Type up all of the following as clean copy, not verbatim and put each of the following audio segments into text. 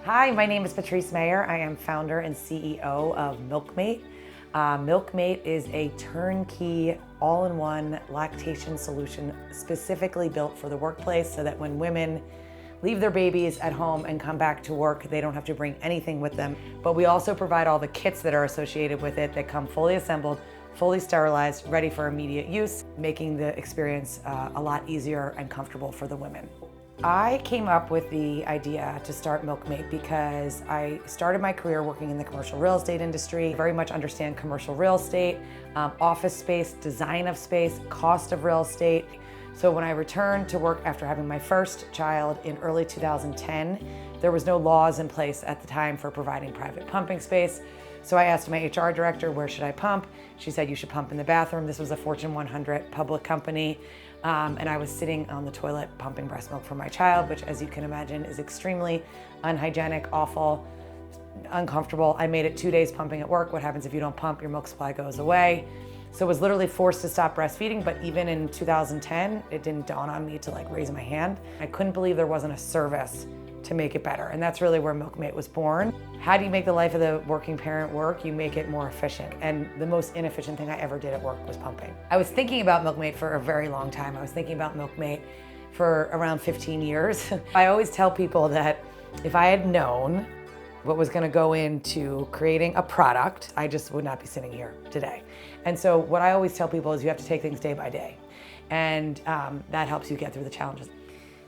Hi, my name is Patrice Mayer. I am founder and CEO of MilkMate. MilkMate is a turnkey, all-in-one lactation solution specifically built for the workplace so that when women leave their babies at home and come back to work, they don't have to bring anything with them. But we also provide all the kits that are associated with it that come fully assembled, fully sterilized, ready for immediate use, making the experience a lot easier and comfortable for the women. I came up with the idea to start MilkMate because I started my career working in the commercial real estate industry, very much understand commercial real estate, office space, design of space, cost of real estate. So when I returned to work after having my first child in early 2010, there was no laws in place at the time for providing private pumping space. So I asked my HR director, where should I pump? She said, you should pump in the bathroom. This was a Fortune 100 public company. And I was sitting on the toilet pumping breast milk for my child, which, as you can imagine, is extremely unhygienic, awful, uncomfortable. I made it 2 days pumping at work. What happens if you don't pump? Your milk supply goes away. So I was literally forced to stop breastfeeding, but even in 2010, it didn't dawn on me to raise my hand. I couldn't believe there wasn't a service to make it better. And that's really where MilkMate was born. How do you make the life of the working parent work? You make it more efficient. And the most inefficient thing I ever did at work was pumping. I was thinking about MilkMate for a very long time. I was thinking about MilkMate for around 15 years. I always tell people that if I had known what was gonna go into creating a product, I just would not be sitting here today. And so what I always tell people is you have to take things day by day. And that helps you get through the challenges.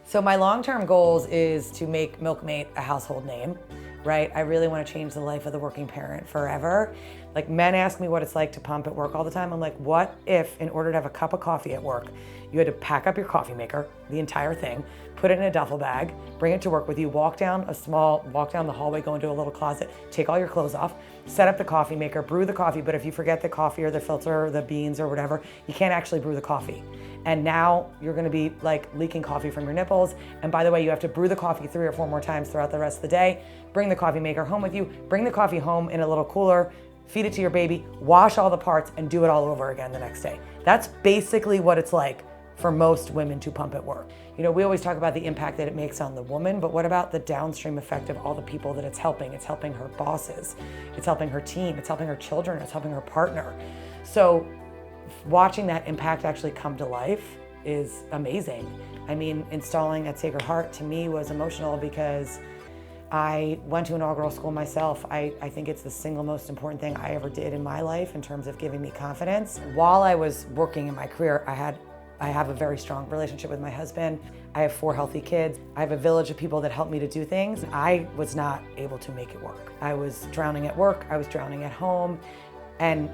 So my long-term goals is to make MilkMate a household name, right? I really want to change the life of the working parent forever. Like, men ask me what it's like to pump at work all the time. I'm like, what if in order to have a cup of coffee at work, you had to pack up your coffee maker, the entire thing, put it in a duffel bag, bring it to work with you, walk down the hallway, go into a little closet, take all your clothes off, set up the coffee maker, brew the coffee, but if you forget the coffee or the filter or the beans or whatever, you can't actually brew the coffee. And now you're gonna be leaking coffee from your nipples. And by the way, you have to brew the coffee 3 or 4 more times throughout the rest of the day, bring the coffee maker home with you, bring the coffee home in a little cooler, feed it to your baby, wash all the parts, and do it all over again the next day. That's basically what it's like for most women to pump at work. You know, we always talk about the impact that it makes on the woman, but what about the downstream effect of all the people that it's helping? It's helping her bosses, it's helping her team, it's helping her children, it's helping her partner. So watching that impact actually come to life is amazing. I mean, installing at Sacred Heart to me was emotional because I went to inaugural school myself. I think it's the single most important thing I ever did in my life in terms of giving me confidence. While I was working in my career, I have a very strong relationship with my husband. I have 4 healthy kids. I have a village of people that help me to do things. I was not able to make it work. I was drowning at work, I was drowning at home. And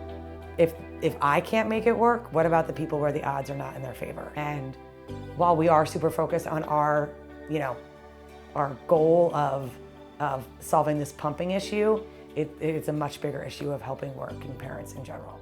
if I can't make it work, what about the people where the odds are not in their favor? And while we are super focused on our goal of solving this pumping issue, it's a much bigger issue of helping working parents in general.